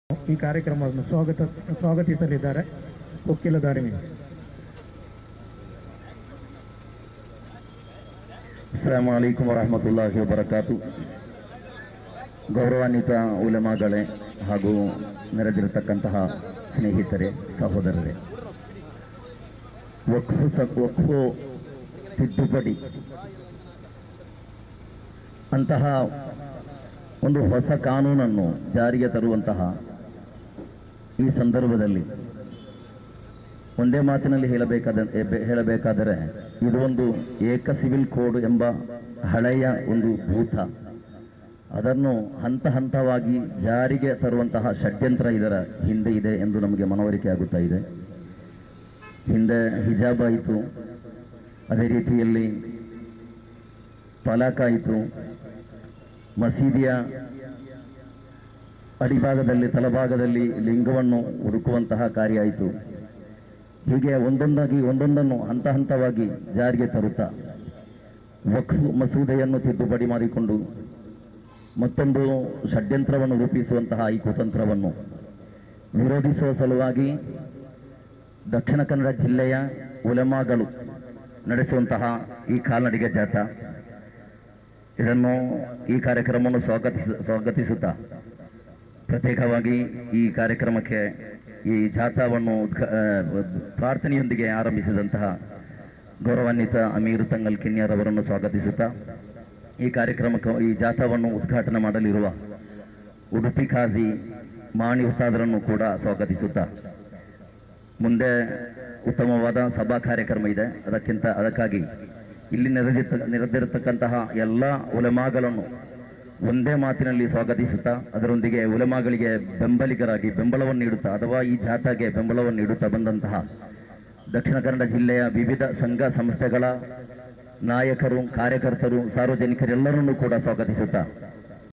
ಈ ಕಾರ್ಯಕ್ರಮವನ್ನು ಸ್ವಾಗತಿಸಲಿದ್ದಾರೆ ವಕೀಲದಾರಿಣಿ. ಅಸ್ಸಲಾಮು ಅಲೈಕುಂ ವರಹಮತುಲ್ಲಾಹಿ ವಬರಕಾತು. ಗೌರವಾನ್ವಿತ ಉಲಮಾಗಳೇ ಹಾಗೂ ನೆರೆದಿರತಕ್ಕಂತಹ ಸ್ನೇಹಿತರೆ, ಸಹೋದರರೇ, ವಕ್ಫು ತಿದ್ದುಪಡಿ ಅಂತಹ ಒಂದು ಹೊಸ ಕಾನೂನನ್ನು ಜಾರಿಗೆ ತರುವಂತಹ ಈ ಸಂದರ್ಭದಲ್ಲಿ ಒಂದೇ ಮಾತಿನಲ್ಲಿ ಹೇಳಬೇಕಾದರೆ ಇದು ಒಂದು ಏಕ ಸಿವಿಲ್ ಕೋಡ್ ಎಂಬ ಹಳೆಯ ಒಂದು ಭೂತ. ಅದನ್ನು ಹಂತ ಹಂತವಾಗಿ ಜಾರಿಗೆ ತರುವಂತಹ ಷಡ್ಯಂತ್ರ ಇದರ ಹಿಂದೆ ಇದೆ ಎಂದು ನಮಗೆ ಮನವರಿಕೆ ಆಗುತ್ತಾ ಇದೆ. ಹಿಂದೆ ಹಿಜಾಬ್ ಆಯಿತು, ಅದೇ ರೀತಿಯಲ್ಲಿ ತಲಾಕ್ ಆಯಿತು, ಮಸೀದಿಯ ಅಡಿಭಾಗದಲ್ಲಿ ತಳಭಾಗದಲ್ಲಿ ಲಿಂಗವನ್ನು ಹುಡುಕುವಂತಹ ಕಾರ್ಯ ಆಯಿತು. ಹೀಗೆ ಒಂದೊಂದನ್ನು ಹಂತ ಹಂತವಾಗಿ ಜಾರಿಗೆ ತರುತ್ತಾ ವಕ್ಫ್ ಮಸೂದೆಯನ್ನು ತಿದ್ದುಪಡಿ ಮಾಡಿಕೊಂಡು ಮತ್ತೊಂದು ಷಡ್ಯಂತ್ರವನ್ನು ರೂಪಿಸುವಂತಹ ಈ ಕುತಂತ್ರವನ್ನು ವಿರೋಧಿಸುವ ಸಲುವಾಗಿ ದಕ್ಷಿಣ ಕನ್ನಡ ಜಿಲ್ಲೆಯ ಉಲಮಾಗಳು ನಡೆಸುವಂತಹ ಈ ಕಾಲ್ನಡಿಗೆ ಜಾಥಾ, ಇದನ್ನು ಈ ಕಾರ್ಯಕ್ರಮವನ್ನು ಸ್ವಾಗತಿಸುತ್ತಾ ಪ್ರತ್ಯೇಕವಾಗಿ ಈ ಕಾರ್ಯಕ್ರಮಕ್ಕೆ ಈ ಜಾಥಾವನ್ನು ಪ್ರಾರ್ಥನೆಯೊಂದಿಗೆ ಆರಂಭಿಸಿದಂತಹ ಗೌರವಾನ್ವಿತ ಅಮೀರ್ ತಂಗಲ್ ಕಿನ್ಯಾರ್ ಅವರನ್ನು ಸ್ವಾಗತಿಸುತ್ತಾ ಈ ಜಾಥಾವನ್ನು ಉದ್ಘಾಟನೆ ಮಾಡಲಿರುವ ಉಡುಪಿ ಖಾಜಿ ಮಾಣಿ ಉಸ್ತಾದರನ್ನು ಕೂಡ ಸ್ವಾಗತಿಸುತ್ತಾ, ಮುಂದೆ ಉತ್ತಮವಾದ ಸಭಾ ಕಾರ್ಯಕ್ರಮ ಇದೆ. ಅದಕ್ಕಾಗಿ ಇಲ್ಲಿ ನೆರೆದಿರತಕ್ಕಂತಹ ಎಲ್ಲ ಉಲಮಾಗಳನ್ನು ಒಂದೇ ಮಾತಿನಲ್ಲಿ ಸ್ವಾಗತಿಸುತ್ತಾ, ಅದರೊಂದಿಗೆ ಉಲಮಾಗಳಿಗೆ ಬೆಂಬಲವನ್ನು ನೀಡುತ್ತಾ ಅಥವಾ ಈ ಜಾಥಾಗೆ ಬೆಂಬಲವನ್ನು ನೀಡುತ್ತಾ ಬಂದಂತಹ ದಕ್ಷಿಣ ಕನ್ನಡ ಜಿಲ್ಲೆಯ ವಿವಿಧ ಸಂಘ ಸಂಸ್ಥೆಗಳ ನಾಯಕರು, ಕಾರ್ಯಕರ್ತರು, ಸಾರ್ವಜನಿಕರೆಲ್ಲರನ್ನೂ ಕೂಡ ಸ್ವಾಗತಿಸುತ್ತಾ